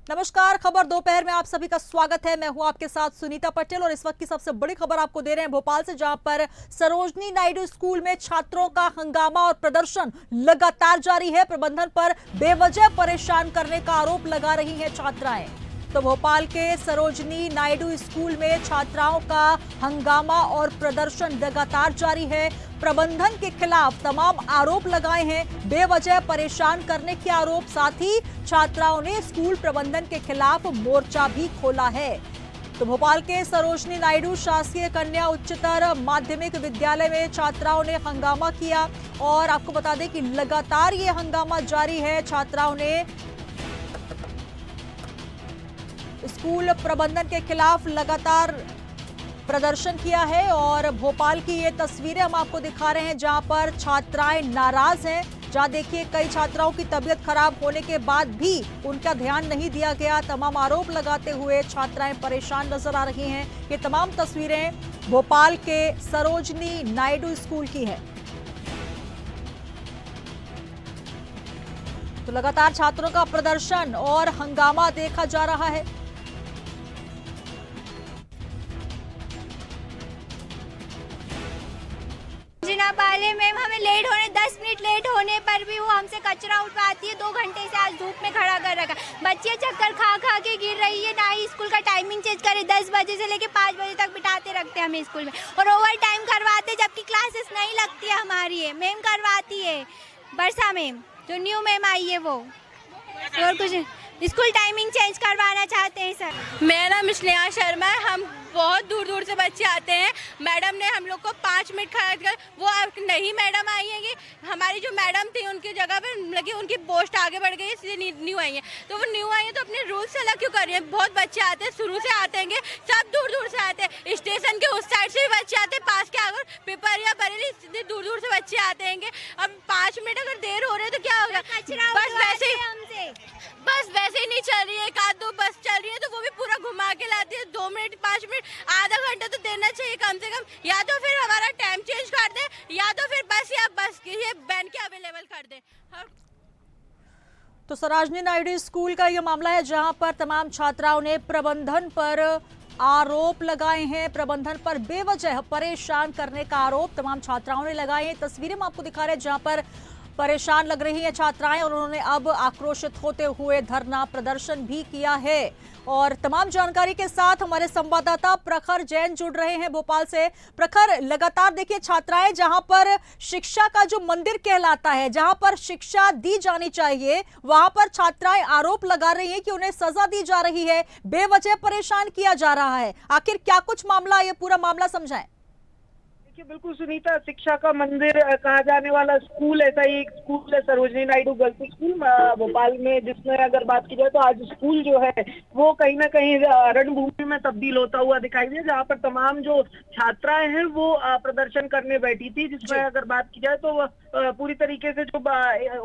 नमस्कार। खबर दोपहर में आप सभी का स्वागत है। मैं हूं आपके साथ सुनीता पटेल और इस वक्त की सबसे बड़ी खबर आपको दे रहे हैं भोपाल से, जहां पर सरोजनी नायडू स्कूल में छात्रों का हंगामा और प्रदर्शन लगातार जारी है। प्रबंधन पर बेवजह परेशान करने का आरोप लगा रही हैं छात्राएं। तो भोपाल के सरोजनी नायडू स्कूल में छात्राओं का हंगामा और प्रदर्शन लगातार जारी है। प्रबंधन के खिलाफ तमाम आरोप लगाए हैं, बेवजह परेशान करने के आरोप। साथ ही छात्राओं ने स्कूल प्रबंधन के खिलाफ मोर्चा भी खोला है। तो भोपाल के सरोजनी नायडू शासकीय कन्या उच्चतर माध्यमिक विद्यालय में छात्राओं ने हंगामा किया और आपको बता दें कि लगातार ये हंगामा जारी है। छात्राओं ने स्कूल प्रबंधन के खिलाफ लगातार प्रदर्शन किया है और भोपाल की ये तस्वीरें हम आपको दिखा रहे हैं, जहां पर छात्राएं नाराज हैं। जहां देखिए कई छात्राओं की तबीयत खराब होने के बाद भी उनका ध्यान नहीं दिया गया। तमाम आरोप लगाते हुए छात्राएं परेशान नजर आ रही हैं। ये तमाम तस्वीरें भोपाल के सरोजनी नायडू स्कूल की है। तो लगातार छात्रों का प्रदर्शन और हंगामा देखा जा रहा है। पाले मैम, हमें लेट होने 10 मिनट लेट होने पर भी वो हमसे कचरा उठवाती है। 2 घंटे से आज धूप में खड़ा कर रखा। बच्चे चक्कर खा खा के गिर रही है। ना ही स्कूल का टाइमिंग चेंज करे, 10 बजे से लेके 5 बजे तक बिठाते रखते हैं हमें स्कूल में और ओवर टाइम करवाते, जबकि क्लासेस नहीं लगती है हमारी। है मैम करवाती है, बरसा मैम जो न्यू मैम आई है वो। और कुछ स्कूल टाइमिंग चेंज करवाना चाहते हैं सर। मेरा नाम स्नेहा शर्मा है। हम बहुत दूर दूर से बच्चे आते हैं। मैडम ने हम लोग को 5 मिनट खड़ा कर, वो अब नई मैडम आई है कि हमारी जो मैडम थी उनकी जगह पर लगी, उनकी पोस्ट आगे बढ़ गई, इसलिए न्यू आई है। तो वो न्यू आई है तो अपने रूल से अलग क्यों कर रही है? बहुत बच्चे आते हैं, शुरू से आते हैं, सब दूर दूर से आते हैं। स्टेशन के उस साइड से भी बच्चे आते हैं, पास के अगर पिपरिया बरेली, इतनी दूर दूर से बच्चे आते हैं। अब 5 मिनट अगर देर हो रहे तो क्या होगा? बस वैसे ही नहीं चल रही है। 1-2 बस चल रही है तो वो भी पूरा घुमा के लाती है। 2 मिनट 5 मिनट आधा घंटा तो देना चाहिए कम से कम। या तो फिर हमारा टाइम चेंज कर दे, या तो फिर बस ये बैन के अवेलेबल कर दे। तो सरोजनी नायडू स्कूल का यह मामला है, जहां पर तमाम छात्राओं ने प्रबंधन पर आरोप लगाए हैं। प्रबंधन पर बेवजह परेशान करने का आरोप तमाम छात्राओं ने लगाए हैं। तस्वीरें हम आपको दिखा रहे हैं, जहां पर परेशान लग रही हैं छात्राएं और उन्होंने अब आक्रोशित होते हुए धरना प्रदर्शन भी किया है। और तमाम जानकारी के साथ हमारे संवाददाता प्रखर जैन जुड़ रहे हैं भोपाल से। प्रखर, लगातार देखिए छात्राएं, जहां पर शिक्षा का जो मंदिर कहलाता है, जहां पर शिक्षा दी जानी चाहिए, वहां पर छात्राएं आरोप लगा रही हैं कि उन्हें सजा दी जा रही है, बेवजह परेशान किया जा रहा है। आखिर क्या कुछ मामला, ये पूरा मामला समझाएं। देखिए, बिल्कुल सुनीता, शिक्षा का मंदिर कहा जाने वाला स्कूल, ऐसा ही एक स्कूल है सरोजनी नायडू गर्ल्स स्कूल भोपाल में, जिसमें अगर बात की जाए तो आज स्कूल जो है वो कहीं ना कहीं रणभूमि में तब्दील होता हुआ दिखाई दिया, जहाँ पर तमाम जो छात्राएं हैं वो प्रदर्शन करने बैठी थी। जिसमें अगर बात की जाए तो पूरी तरीके से जो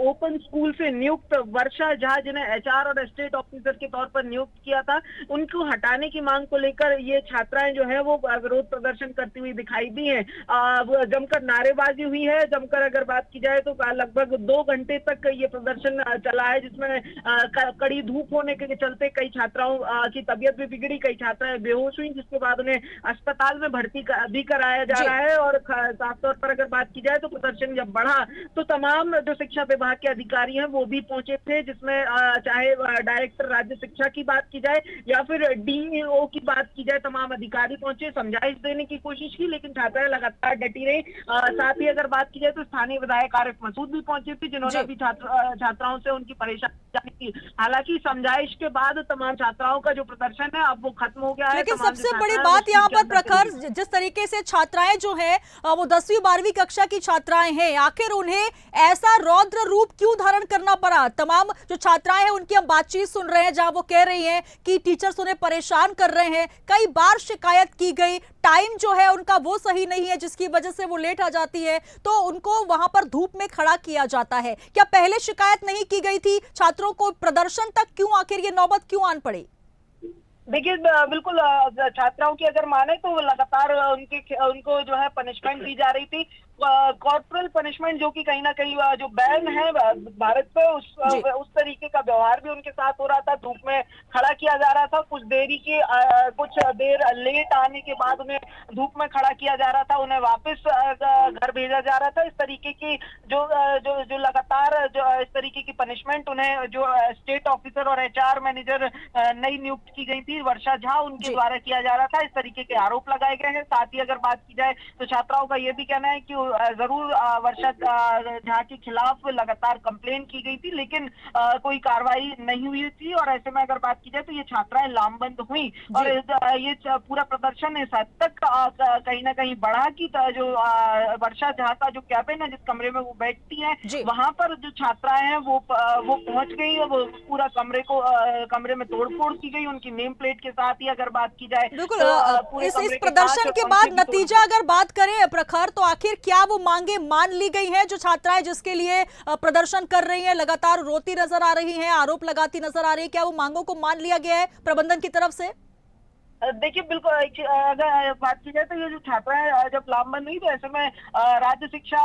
ओपन स्कूल से नियुक्त वर्षा झा, जिन्हें HR और एस्टेट ऑफिसर के तौर पर नियुक्त किया था, उनको हटाने की मांग को लेकर ये छात्राएं जो है वो विरोध प्रदर्शन करती हुई दिखाई दी है। जमकर नारेबाजी हुई है। जमकर अगर बात की जाए तो लगभग 2 घंटे तक ये प्रदर्शन चला है, जिसमें कड़ी धूप होने के चलते कई छात्राओं की तबीयत भी बिगड़ी, कई छात्राएं बेहोश हुई, जिसके बाद उन्हें अस्पताल में भर्ती भी कराया जा रहा है। और साफ तौर पर अगर बात की जाए तो प्रदर्शन जब बढ़ा तो तमाम जो शिक्षा विभाग के अधिकारी हैं वो भी पहुंचे थे, जिसमें चाहे डायरेक्टर राज्य शिक्षा की बात की जाए या फिर DEO की बात की जाए, तमाम अधिकारी पहुंचे, समझाइश देने की कोशिश की, लेकिन छात्राएं लगातार डटी रही। साथ ही अगर बात की जाए तो स्थानीय विधायक आरिफ मसूद भी पहुंचे थे, जिन्होंने भी छात्राओं से उनकी परेशानी की। हालांकि समझाइश के बाद तमाम छात्राओं का जो प्रदर्शन है अब वो खत्म हो गया है। लेकिन सबसे बड़ी बात यहाँ पर प्रखर, जिस तरीके से छात्राएं जो है वो 10वीं 12वीं कक्षा की छात्राएं हैं, आखिर उन्हें ऐसा रौद्र रूप क्यों धारण करना पड़ा? तमाम जो छात्राएं हैं उनकी हम बातचीत सुन रहे हैं, जहां वो कह रही हैं कि टीचर्स उन्हें परेशान कर रहे हैं। कई बार शिकायत की गई, टाइम जो है उनका वो सही नहीं है, जिसकी वजह से वो लेट आ जाती है, तो उनको वहां पर धूप में खड़ा किया जाता है। क्या पहले शिकायत नहीं की गई थी? छात्रों को प्रदर्शन तक क्यों आखिर ये नौबत क्यों आन पड़ी? देखिए बिल्कुल छात्राओं की अगर माने तो लगातार उनको जो है पनिशमेंट दी जा रही थी, कॉर्पोरल पनिशमेंट, जो कि कहीं ना कहीं जो बैन है भारत पे, उस तरीके का व्यवहार भी उनके साथ हो रहा था। धूप में खड़ा किया जा रहा था, कुछ देर लेट आने के बाद उन्हें धूप में खड़ा किया जा रहा था, उन्हें वापस घर भेजा जा रहा था। इस तरीके की जो लगातार जो इस तरीके की पनिशमेंट उन्हें जो स्टेट ऑफिसर और HR मैनेजर नई नियुक्त की गई थी वर्षा झा, उनके द्वारा किया जा रहा था। इस तरीके के आरोप लगाए गए हैं। साथ ही अगर बात की जाए तो छात्राओं का यह भी कहना है कि जरूर वर्षा झा के खिलाफ लगातार कंप्लेन की गई थी, लेकिन कोई कार्रवाई नहीं हुई थी। और ऐसे में अगर बात की जाए तो ये छात्राएं लामबंद हुई और ये पूरा प्रदर्शन इस हद तक कहीं ना कहीं बढ़ा कि जो वर्षा झा का जो कैबिन है, जिस कमरे में वो बैठती है, वहां पर जो छात्राएं हैं वो पहुंच गई और वो पूरा कमरे में तोड़फोड़ की गई उनकी नेम प्लेट के साथ ही। अगर बात की जाए बिल्कुल तो इस प्रदर्शन के बाद नतीजा अगर बात करें प्रखर, तो आखिर क्या वो मांगे मान ली गई हैं? जो छात्राएं जिसके लिए प्रदर्शन कर रही हैं, लगातार रोती नजर आ रही हैं, आरोप लगाती नजर आ रही है, क्या वो मांगों को मान लिया गया है प्रबंधन की तरफ से? देखिए बिल्कुल, अगर बात की जाए तो ये जो छात्राएं जब लामबंद हुई तो ऐसे में राज्य शिक्षा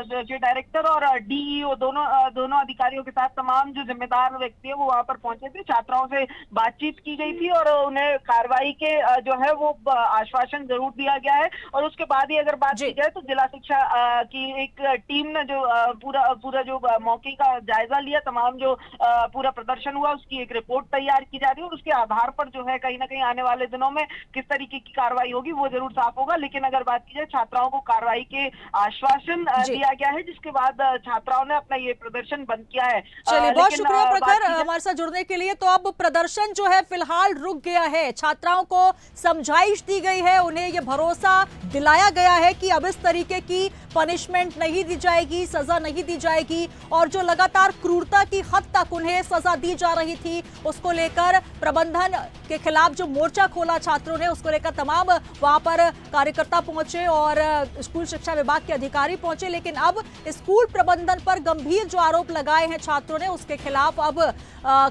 जो डायरेक्टर और DEO दोनों अधिकारियों के साथ तमाम जो जिम्मेदार व्यक्ति है वो वहां पर पहुंचे थे। छात्राओं से बातचीत की गई थी और उन्हें कार्रवाई के जो है वो आश्वासन जरूर दिया गया है। और उसके बाद ही अगर बात की जाए तो जिला शिक्षा की एक टीम ने जो पूरा जो मौके का जायजा लिया, तमाम जो पूरा प्रदर्शन हुआ उसकी एक रिपोर्ट तैयार की जा रही है और उसके आधार पर जो है कहीं ना कहीं आने वाले दिनों में किस तरीके की कार्रवाई होगी वो जरूर साफ होगा। लेकिन अगर बात की जाए, छात्राओं को कार्रवाई के आश्वासन दिया गया है, जिसके बाद छात्राओं ने अपना ये प्रदर्शन बंद किया है। चलिए, बहुत शुक्रिया प्रखर हमारे साथ जुड़ने के लिए। तो अब प्रदर्शन जो है फिलहाल रुक गया है, छात्राओं को समझाइश दी गई है, उन्हें ये भरोसा दिलाया गया है कि अब इस तरीके की पनिशमेंट नहीं दी जाएगी, सजा नहीं दी जाएगी। और जो लगातार क्रूरता की हद तक उन्हें सजा दी जा रही थी, उसको लेकर प्रबंधन के खिलाफ जो मोर्चा खोला छात्रों ने, उसको लेकर तमाम वहां पर कार्यकर्ता पहुंचे और स्कूल शिक्षा विभाग के अधिकारी पहुंचे। लेकिन अब स्कूल प्रबंधन पर गंभीर जो आरोप लगाए हैं छात्रों ने, उसके खिलाफ अब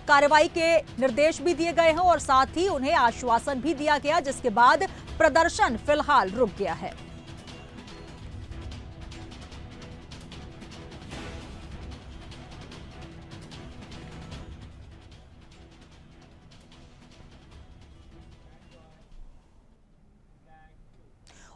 कार्रवाई के निर्देश भी दिए गए हैं और साथ ही उन्हें आश्वासन भी दिया गया, जिसके बाद प्रदर्शन फिलहाल रुक गया है।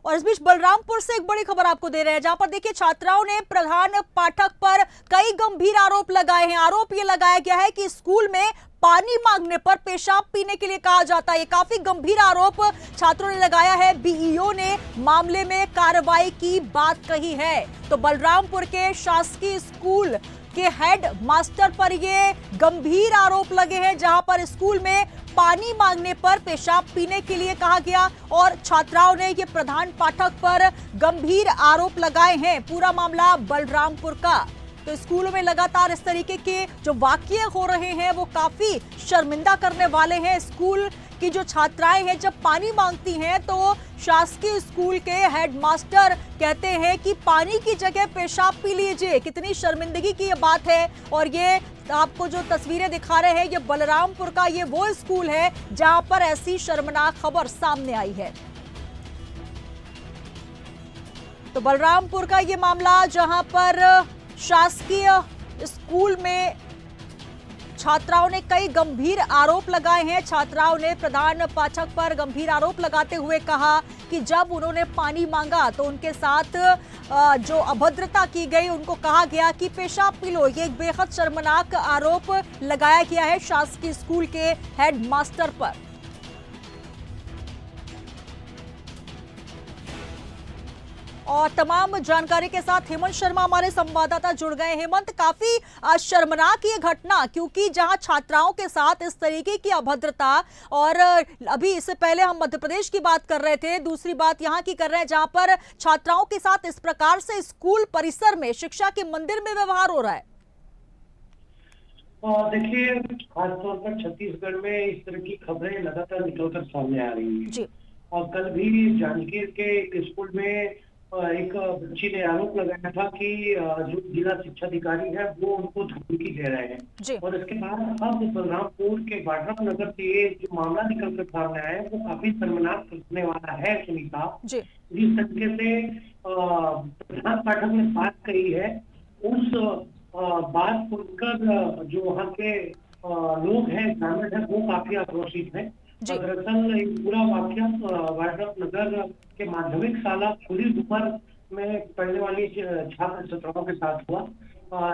और इस बीच बलरामपुर से एक बड़ी खबर आपको दे रहे हैं, जहां पर देखिए छात्राओं ने प्रधान पाठक पर कई गंभीर आरोप लगाए हैं। आरोप ये लगाया गया है कि स्कूल में पानी मांगने पर पेशाब पीने के लिए कहा जाता है। ये काफी गंभीर आरोप छात्रों ने लगाया है। BEO ने मामले में कार्रवाई की बात कही है। तो बलरामपुर के शासकीय स्कूल के हेड मास्टर पर ये गंभीर आरोप लगे हैं, जहां पर स्कूल में पानी मांगने पर पेशाब पीने के लिए कहा गया और छात्राओं ने ये प्रधान पाठक पर गंभीर आरोप लगाए हैं। पूरा मामला बलरामपुर का। तो स्कूलों में लगातार इस तरीके के जो वाकये हो रहे हैं वो काफी शर्मिंदा करने वाले हैं। स्कूल की जो छात्राएं हैं जब पानी मांगती हैं तो शासकीय स्कूल के हेडमास्टर कहते हैं कि पानी की जगह पेशाब पी लीजिए। कितनी शर्मिंदगी की ये बात है। और ये आपको जो तस्वीरें दिखा रहे हैं, ये बलरामपुर का ये वो स्कूल है जहां पर ऐसी शर्मनाक खबर सामने आई है। तो बलरामपुर का ये मामला, जहां पर शासकीय स्कूल में छात्राओं ने कई गंभीर आरोप लगाए हैं। छात्राओं ने प्रधान पाठक पर गंभीर आरोप लगाते हुए कहा कि जब उन्होंने पानी मांगा तो उनके साथ जो अभद्रता की गई, उनको कहा गया कि पेशाब पी लो। ये एक बेहद शर्मनाक आरोप लगाया गया है शासकीय स्कूल के हेडमास्टर पर। और तमाम जानकारी के साथ हेमंत शर्मा हमारे संवाददाता जुड़ गए। हेमंत, काफी शर्मनाक ये घटना, क्योंकि जहां छात्राओं के साथ इस तरीके की अभद्रता, और अभी इससे पहले हम मध्य प्रदेश की बात कर रहे थे, दूसरी बात यहां की कर रहे हैं जहां पर छात्राओं के साथ इस प्रकार से स्कूल परिसर में, शिक्षा के मंदिर में व्यवहार हो रहा है। देखिए, खासतौर पर छत्तीसगढ़ में इस तरह की खबरें लगातार निकलकर सामने आ रही हैं। और कल भी जांजगीर के एक स्कूल में एक बच्ची ने आरोप लगाया था कि जो जिला शिक्षा अधिकारी है वो उनको धमकी दे रहे हैं। जी और इसके बाद अब बलरामपुर के बाड्रम नगर से ये जो मामला निकल कर सामने आया है वो काफी शर्मनाक करने वाला है सुनीता। जी जिस तरीके से प्रधान पाठक ने बात कही है उस बात को लेकर जो वहाँ के लोग हैं ग्रामीण है वो काफी आक्रोशित है। जी। दरअसल एक पूरा वाक्य बाड्रम नगर के माध्यमिक शाला खुली उम्र में पढ़ने वाली छात्र छात्राओं के साथ हुआ।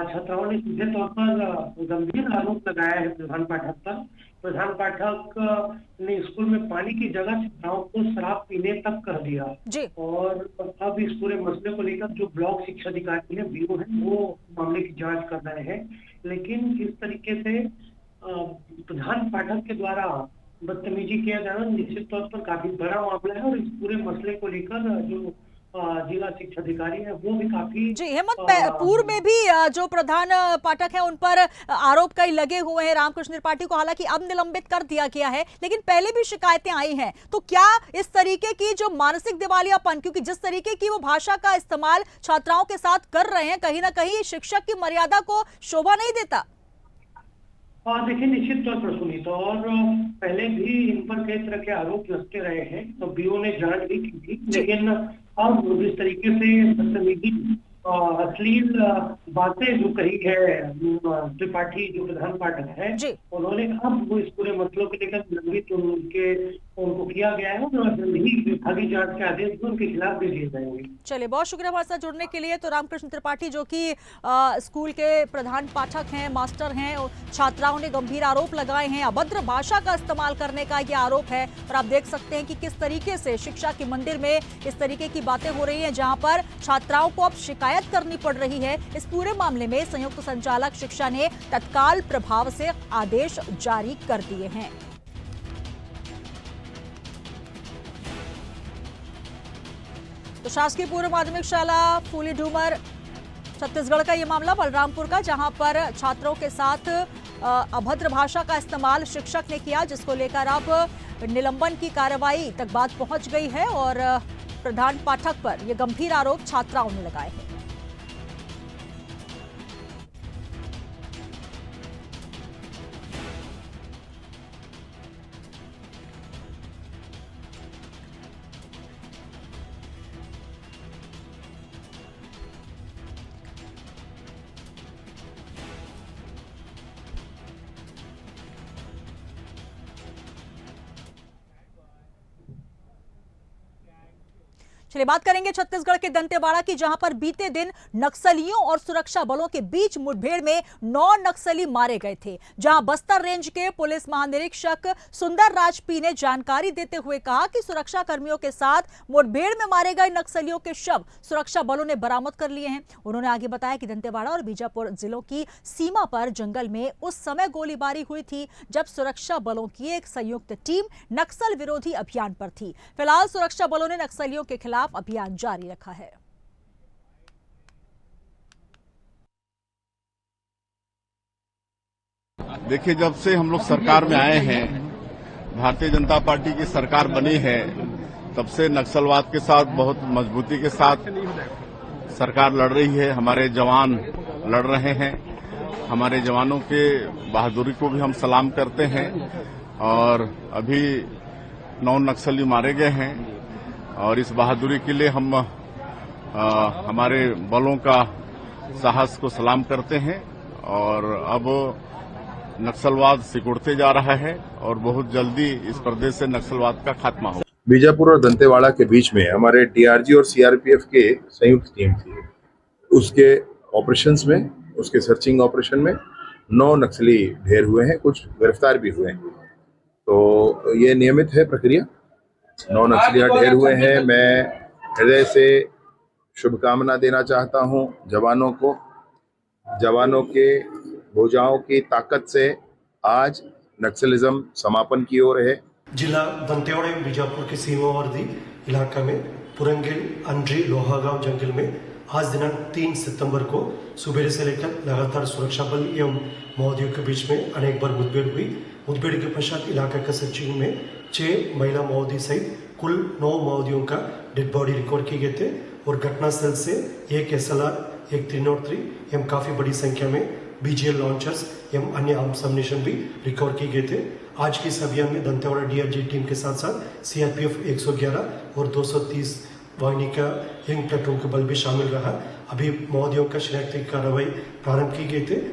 छात्राओं ने सीधे तौर पर गंभीर आरोप लगाया है प्रधान पाठक पर। प्रधान पाठक ने स्कूल में पानी की जगह छात्राओं को शराब पीने तक कर दिया। जी और अब इस पूरे मसले को लेकर जो ब्लॉक शिक्षा अधिकारी है बीओ है वो मामले की जांच कर रहे हैं। लेकिन इस तरीके से प्रधान पाठक के द्वारा बदतमीजी किया जाना निश्चित तौर पर काफी बड़ा मामला है। और इस पूरे मसले को लेकर जो जिला शिक्षा अधिकारी है वो भी काफी जी हेमंत, पूर्व में भी जो प्रधान पाठक हैं उन पर आरोप कई लगे हुए हैं रामकृष्ण त्रिपाठी को, हालांकि अब निलंबित कर दिया गया है, लेकिन पहले भी शिकायतें आई हैं। तो क्या इस तरीके की जो मानसिक दिवालियापन, क्योंकि जिस तरीके की वो भाषा का इस्तेमाल छात्राओं के साथ कर रहे हैं, कहीं ना कहीं शिक्षक की मर्यादा को शोभा नहीं देता? देखिए निश्चित तौर पर सुनीता, और पहले भी इन पर कई तरह के आरोप लगते रहे हैं तो बीओ ने जांच भी की थी। लेकिन अब जिस तरीके से बदतमीजी अश्लील बातें जो कही है त्रिपाठी जो प्रधान पाठक है उन्होंने अब वो इस पूरे मसलों को लेकर निलंबित उनको किया गया है और जल्द ही विभागीय जांच के आदेश उनके खिलाफ भी दिए जाएंगे। चलिए, बहुत शुक्रिया हमारे साथ जुड़ने के लिए। तो रामकृष्ण त्रिपाठी जो कि स्कूल के प्रधान पाठक हैं, मास्टर हैं, और छात्राओं ने गंभीर आरोप लगाए हैं, अभद्र भाषा का इस्तेमाल करने का ये आरोप है। और आप देख सकते हैं कि किस तरीके से शिक्षा के मंदिर में इस तरीके की बातें हो रही हैं, जहां पर छात्राओं को अब शिकायत करनी पड़ रही है। इस पूरे मामले में संयुक्त संचालक शिक्षा ने तत्काल प्रभाव से आदेश जारी कर दिए हैं। तो शासकीय पूर्व माध्यमिक शाला फूली ढूमर छत्तीसगढ़ का ये मामला बलरामपुर का, जहां पर छात्रों के साथ अभद्र भाषा का इस्तेमाल शिक्षक ने किया, जिसको लेकर अब निलंबन की कार्रवाई तक बात पहुंच गई है और प्रधान पाठक पर ये गंभीर आरोप छात्राओं ने लगाए हैं। चलिए बात करेंगे छत्तीसगढ़ के दंतेवाड़ा की, जहां पर बीते दिन नक्सलियों और सुरक्षा बलों के बीच मुठभेड़ में 9 नक्सली मारे गए थे। जहां बस्तर रेंज के पुलिस महानिरीक्षक सुंदर राज पी ने जानकारी देते हुए कहा कि सुरक्षा कर्मियों के साथ मुठभेड़ में मारे गए नक्सलियों के शव सुरक्षा बलों ने बरामद कर लिए हैं। उन्होंने आगे बताया कि दंतेवाड़ा और बीजापुर जिलों की सीमा पर जंगल में उस समय गोलीबारी हुई थी जब सुरक्षा बलों की एक संयुक्त टीम नक्सल विरोधी अभियान पर थी। फिलहाल सुरक्षा बलों ने नक्सलियों के खिलाफ अभियान जारी रखा है। देखिए, जब से हम लोग सरकार में आए हैं, भारतीय जनता पार्टी की सरकार बनी है, तब से नक्सलवाद के साथ बहुत मजबूती के साथ सरकार लड़ रही है। हमारे जवान लड़ रहे हैं। हमारे जवानों के बहादुरी को भी हम सलाम करते हैं। और अभी 9 नक्सली मारे गए हैं और इस बहादुरी के लिए हम हमारे बलों का साहस को सलाम करते हैं। और अब नक्सलवाद सिकुड़ते जा रहा है और बहुत जल्दी इस प्रदेश से नक्सलवाद का खात्मा हो। बीजापुर और दंतेवाड़ा के बीच में हमारे टीआरजी और सीआरपीएफ के संयुक्त टीम थी। उसके ऑपरेशंस में, उसके सर्चिंग ऑपरेशन में 9 नक्सली ढेर हुए हैं, कुछ गिरफ्तार भी हुए हैं। तो ये नियमित है प्रक्रिया। 9 नक्सली ढेर हुए हैं। मैं हृदय से शुभकामना देना चाहता हूं जवानों को। जवानों के भुजाओं की ताकत से आज नक्सलिज्म समापन की ओर है। जिला दंतेवाड़ा एवं बीजापुर के सीमावर्ती इलाका में पुरंगिल अंड्री लोहागांव जंगल में आज दिनांक 3 सितंबर को सुबह से लेकर लगातार सुरक्षा बल एवं माओवादियों के बीच में अनेक बार मुठभेड़ हुई। मुठभेड़ के पश्चात इलाका का सर्चिंग में 6 महिला माओवादी सहित कुल 9 माओवादियों का डेड बॉडी रिकवर किए गए थे और घटनास्थल से एक SLR, एक 303 एवं काफी बड़ी संख्या में BGL लॉन्चर्स एवं अन्य आर्म्स अम्युनिशन भी रिकवर किए गए थे। आज के इस अभियान में दंतेवाड़ा DRG टीम के साथ साथ CRPF 111 और 230 वाहिनी का यंग प्लेटून का बल भी शामिल रहा। अभी महोदयों का शनाख्ती कार्रवाई प्रारंभ की गई थे।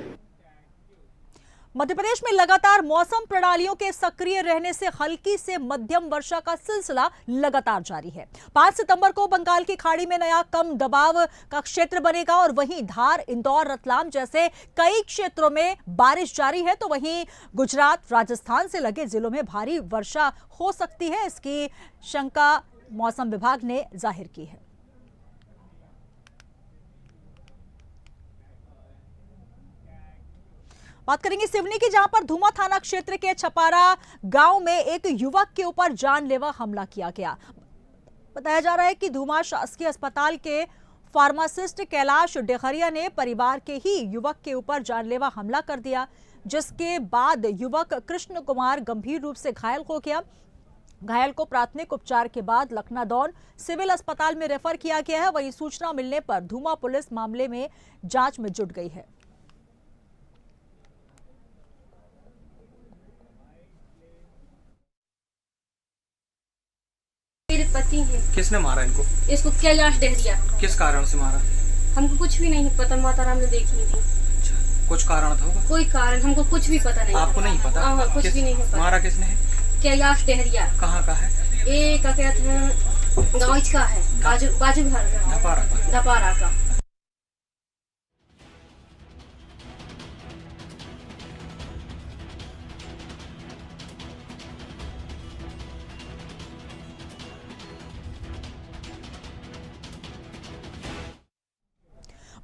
मध्य प्रदेश में लगातार मौसम प्रणालियों के सक्रिय रहने से हल्की से मध्यम वर्षा का सिलसिला लगातार जारी है। 5 सितंबर को बंगाल की खाड़ी में नया कम दबाव का क्षेत्र बनेगा और वहीं धार, इंदौर, रतलाम जैसे कई क्षेत्रों में बारिश जारी है, तो वहीं गुजरात, राजस्थान से लगे जिलों में भारी वर्षा हो सकती है, इसकी शंका मौसम विभाग ने जाहिर की है। बात करेंगे सिवनी की, जहां पर धुमा थाना क्षेत्र के छपारा गांव में एक युवक के ऊपर जानलेवा हमला किया गया। बताया जा रहा है कि धुमा शासकीय अस्पताल के फार्मासिस्ट कैलाश डेहरिया ने परिवार के ही युवक के ऊपर जानलेवा हमला कर दिया, जिसके बाद युवक कृष्ण कुमार गंभीर रूप से घायल हो गया। घायल को प्राथमिक उपचार के बाद लखनादौन सिविल अस्पताल में रेफर किया गया है। वहीं सूचना मिलने पर धुमा पुलिस मामले में जांच में जुट गई है। मेरे पति हैं। किसने मारा इनको? इसको कैलाश डेहरिया। किस कारण से मारा? हमको कुछ भी नहीं पता, माता राम ने देखी थी। अच्छा, कुछ कारण था होगा? कोई कारण हमको कुछ भी पता नहीं। आपको नहीं पता? हाँ, कुछ भी नहीं पता। मारा किसने है? कैलाश डेहरिया। कहाँ का है? एक का क्या था, गाँव का है, बाजू घर का, धपारा का।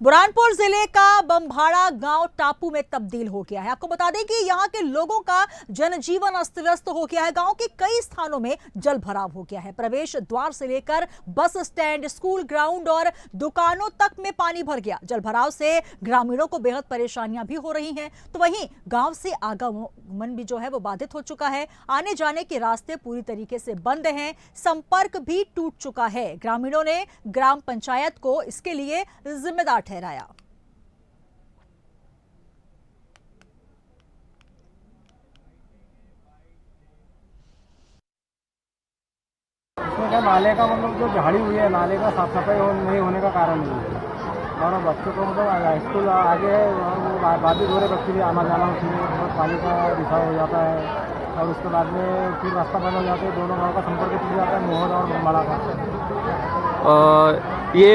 बुरहानपुर जिले का बमभाड़ा गांव टापू में तब्दील हो गया है। आपको बता दें कि यहां के लोगों का जनजीवन अस्त व्यस्त हो गया है। गांव के कई स्थानों में जल भराव हो गया है। प्रवेश द्वार से लेकर बस स्टैंड, स्कूल ग्राउंड और दुकानों तक में पानी भर गया। जल भराव से ग्रामीणों को बेहद परेशानियां भी हो रही हैं, तो वहीं गांव से आवागमन भी जो है वो बाधित हो चुका है। आने जाने के रास्ते पूरी तरीके से बंद हैं, संपर्क भी टूट चुका है। ग्रामीणों ने ग्राम पंचायत को इसके लिए जिम्मेदार ठहराया। नाले का मतलब जो झाड़ी हुई है, नाले का साफ सफाई नहीं होने का कारण है। और बच्चों को मतलब स्कूल आगे है और वो बाधित हो रहे बच्चे भी आना जाना, उसमें बहुत पानी का रिसाव हो जाता है और उसके बाद में फिर रास्ता बंद हो जाता है। दोनों गाँव का संपर्क टूट जाता है, मोहन और बमभाड़ा का। ये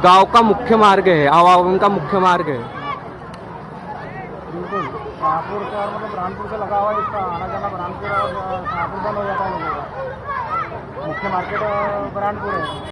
गांव का मुख्य मार्ग है, आवागमन का मुख्य मार्ग है। बिल्कुल, शाहपुर से और मतलब बुरहानपुर से लगा हुआ है, इसका आना जाना बुरहानपुर और शाहपुर बंद हो जाता है लोगों का। मुख्य मार्केट बुरहानपुर है।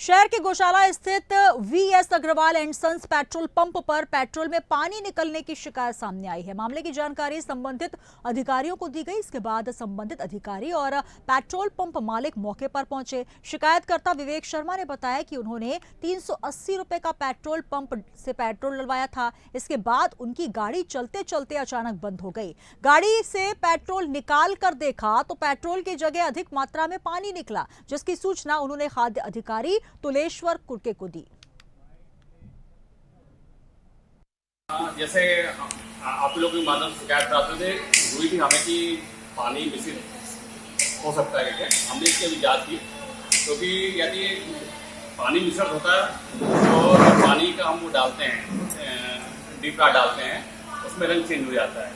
शहर के गौशाला स्थित VS Agarwal and sons petrol pump पर पेट्रोल में पानी निकलने की शिकायत सामने आई है। मामले की जानकारी संबंधित अधिकारियों को दी गई। इसके बाद संबंधित अधिकारी और पेट्रोल पंप मालिक मौके पर पहुंचे। शिकायतकर्ता विवेक शर्मा ने बताया कि उन्होंने 380 रुपए का पेट्रोल पंप से पेट्रोल डलवाया था। इसके बाद उनकी गाड़ी चलते चलते अचानक बंद हो गई। गाड़ी से पेट्रोल निकाल कर देखा तो पेट्रोल की जगह अधिक मात्रा में पानी निकला, जिसकी सूचना उन्होंने खाद्य अधिकारी तुलेश्वर कुर्के को दी। जैसे आप लोग के माध्यम से शिकायत प्राप्त हुई थी हमें कि पानी मिश्रित हो सकता है क्या, हमने इसकी अभी जांच की, क्योंकि यदि पानी मिश्रित होता है तो पानी का हम वो डालते हैं, डीप फ्राई डालते हैं, उसमें रंग चेंज हो जाता है।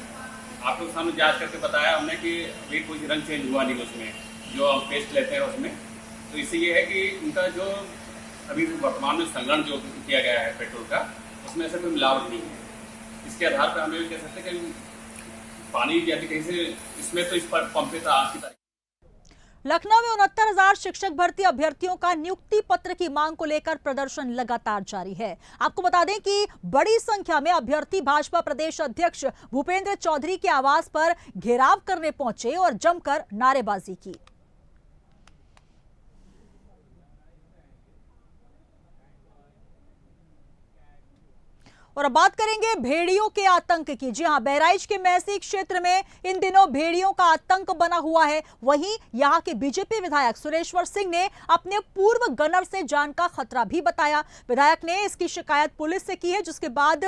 आप लोग सामने जांच करके बताया हमने कि अभी कोई रंग चेंज हुआ नहीं उसमें, जो हम पेस्ट लेते हैं उसमें। तो इससे ये है कि इनका जो अभी वर्तमान में संग्रहण जो किया गया है पेट्रोल का, उसमें ऐसा कोई मिलावट नहीं है। इसके आधार पर हम ये कह सकते हैं कि पानी यदि कहीं से इसमें तो इस पर पंप पे था आज की तारीख। लखनऊ में 69,000 शिक्षक भर्ती अभ्यर्थियों का नियुक्ति पत्र की मांग को लेकर प्रदर्शन लगातार जारी है। आपको बता दें कि बड़ी संख्या में अभ्यर्थी भाजपा प्रदेश अध्यक्ष भूपेंद्र चौधरी के आवास पर घेराव करने पहुंचे और जमकर नारेबाजी की। और अब बात करेंगे भेड़ियों के आतंक की। जी हां, बहराइच के मैसी क्षेत्र में इन दिनों भेड़ियों का आतंक बना हुआ है। वहीं यहां के बीजेपी विधायक सुरेश्वर सिंह ने अपने पूर्व गनर से जान का खतरा भी बताया। विधायक ने इसकी शिकायत पुलिस से की है, जिसके बाद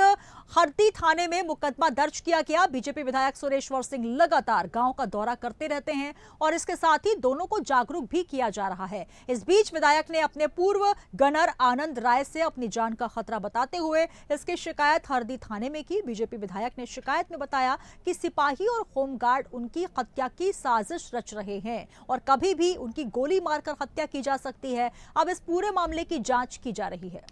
हरदी थाने में मुकदमा दर्ज किया गया। बीजेपी विधायक सुरेश्वर सिंह लगातार गांव का दौरा करते रहते हैं और इसके साथ ही दोनों को जागरूक भी किया जा रहा है। इस बीच विधायक ने अपने पूर्व गनर आनंद राय से अपनी जान का खतरा बताते हुए इसकी शिकायत हरदी थाने में की। बीजेपी विधायक ने शिकायत में बताया कि सिपाही और होमगार्ड उनकी हत्या की साजिश रच रहे हैं और कभी भी उनकी गोली मारकर हत्या की जा सकती है। अब इस पूरे मामले की जांच की जा रही है।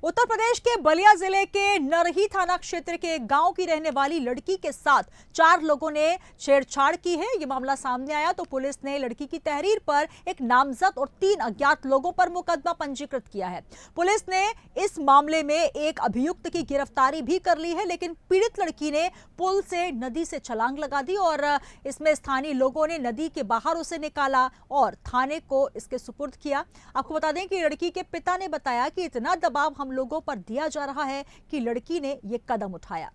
उत्तर प्रदेश के बलिया जिले के नरही थाना क्षेत्र के एक गांव की रहने वाली लड़की के साथ 4 लोगों ने छेड़छाड़ की है। यह मामला सामने आया तो पुलिस ने लड़की की तहरीर पर एक नामजद और 3 अज्ञात लोगों पर मुकदमा पंजीकृत किया है। पुलिस ने इस मामले में एक अभियुक्त की गिरफ्तारी भी कर ली है, लेकिन पीड़ित लड़की ने पुल से नदी से छलांग लगा दी और इसमें स्थानीय लोगों ने नदी के बाहर उसे निकाला और थाने को इसके सुपुर्द किया। आपको बता दें कि लड़की के पिता ने बताया कि इतना दबाव हम लोगों पर दिया जा रहा है कि लड़की ने यह कदम उठाया।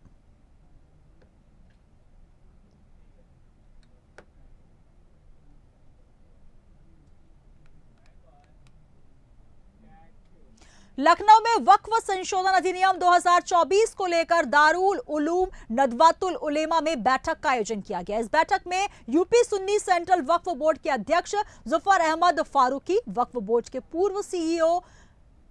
लखनऊ में वक्फ संशोधन अधिनियम 2024 को लेकर दारुल उलूम नदवातुल उलेमा में बैठक का आयोजन किया गया। इस बैठक में यूपी सुन्नी सेंट्रल वक्फ बोर्ड के अध्यक्ष जुफर अहमद फारूकी, वक्फ बोर्ड के पूर्व सीईओ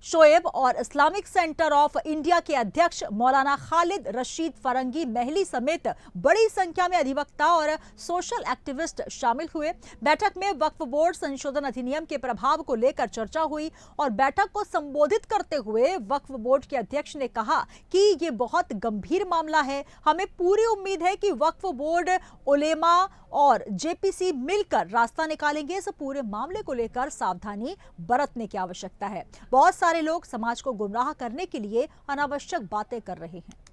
शोएब और इस्लामिक सेंटर ऑफ इंडिया के अध्यक्ष मौलाना खालिद रशीद फरंगी महली समेत बड़ी संख्या में अधिवक्ता और सोशल एक्टिविस्ट शामिल हुए। बैठक में वक्फ बोर्ड संशोधन अधिनियम के प्रभाव को लेकर चर्चा हुई और बैठक को संबोधित करते हुए वक्फ बोर्ड के अध्यक्ष ने कहा कि ये बहुत गंभीर मामला है। हमें पूरी उम्मीद है कि वक्फ बोर्ड, उलेमा और जेपीसी मिलकर रास्ता निकालेंगे। इस पूरे मामले को लेकर सावधानी बरतने की आवश्यकता है। बहुत सारे लोग समाज को गुमराह करने के लिए अनावश्यक बातें कर रहे हैं।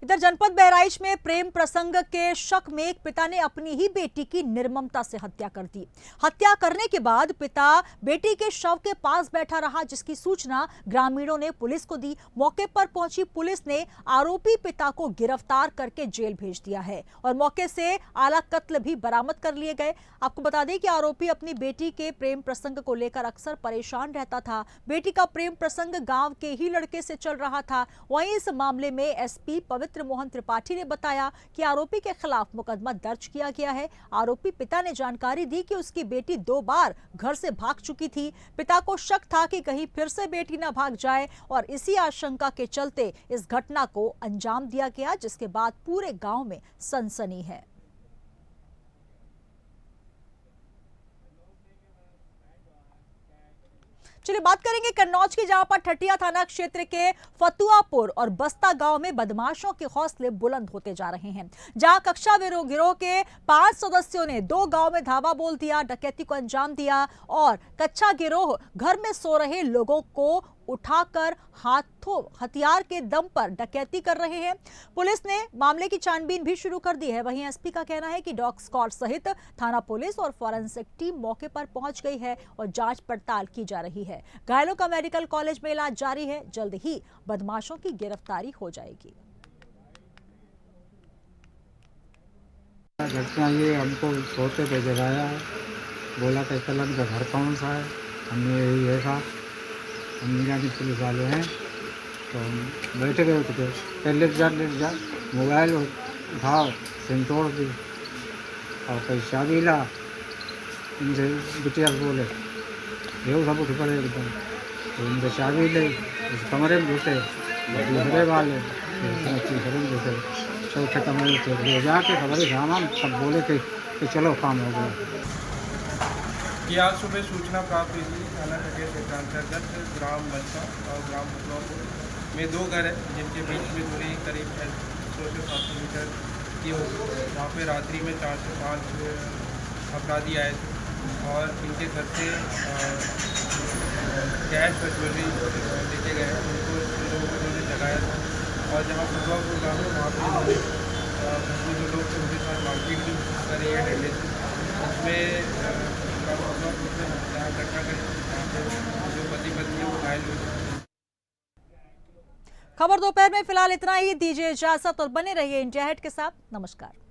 इधर जनपद बहराइच में प्रेम प्रसंग के शक में एक पिता ने अपनी ही बेटी की निर्ममता से हत्या कर दी। हत्या करने के बाद पिता बेटी के शव के पास बैठा रहा, जिसकी सूचना ग्रामीणों ने पुलिस को दी। मौके पर पहुंची पुलिस ने आरोपी पिता को गिरफ्तार करके जेल भेज दिया है और मौके से आला कत्ल भी बरामद कर लिए गए। आपको बता दें कि आरोपी अपनी बेटी के प्रेम प्रसंग को लेकर अक्सर परेशान रहता था। बेटी का प्रेम प्रसंग गांव के ही लड़के से चल रहा था। वहीं इस मामले में एसपी पवित्र मोहन त्रिपाठी ने बताया कि आरोपी के खिलाफ मुकदमा दर्ज किया गया है। आरोपी पिता ने जानकारी दी कि उसकी बेटी 2 बार घर से भाग चुकी थी। पिता को शक था कि कहीं फिर से बेटी न भाग जाए और इसी आशंका के चलते इस घटना को अंजाम दिया गया, जिसके बाद पूरे गांव में सनसनी है। चलिए बात करेंगे कन्नौज की, जहां पर ठटिया थाना क्षेत्र के फतुआपुर और बस्ता गांव में बदमाशों के हौसले बुलंद होते जा रहे हैं। जहां कक्षा गिरोह के 5 सदस्यों ने 2 गांव में धावा बोल दिया, डकैती को अंजाम दिया और कच्चा गिरोह घर में सो रहे लोगों को उठाकर हाथों हथियार के दम पर डकैती कर रहे हैं। पुलिस ने मामले की छानबीन भी शुरू कर दी है। वहीं एसपी का कहना है कि डॉग स्क्वाड सहित थाना पुलिस और फॉरेंसिक टीम मौके पर पहुंच गई है और जांच पड़ताल की जा रही है। घायलों का मेडिकल कॉलेज में इलाज जारी है। जल्द ही बदमाशों की गिरफ्तारी हो जाएगी। घटना ये हमको सोते पे जगाया है, बोला कि चलन का घर कौन सा है। हमने यही देखा, हम मीरा की पुलिस वाले हैं तो हम बैठे गए थे। पहले लेट जा मोबाइल उठाओ, सिम तोड़ दी और कहीं चाबी ला। उनसे बिटिया बोले ये सब उठ पड़े एकदम, तो उनसे चाबी ले उस कमरे में घुसे, दूसरे वाले तीसरे में घुसे, चौथे कमरे से ले जाके खबरें सामान सब बोले कि चलो काम हो गया। कि आज सुबह सूचना प्राप्त हुई थी थाना ठटिया क्षेत्रांतर्गत ग्राम बच्चा और ग्राम फतुआपुर में 2 घर है, जिनके बीच में दूरी करीब 100 से 700 मीटर की होगी। वहाँ पे रात्रि में 4 से 5 अपराधी आए थे और इनके घर से कैश व ज्वेलरी लेके गए। उनको लोगों को लगाया था और जहाँ फुटबॉल गाँव है वहाँ पर इन्होंने जो लोग थे उनके साथ मारपीट भी करी है डंडे से। उसमें जहाँ घटना करी वहाँ पे जो पति पत्नी है वो घायल हुए। खबर दोपहर में फिलहाल इतना ही। दीजिए इजाजत और बने रहिए इंडिया हेट के साथ। नमस्कार।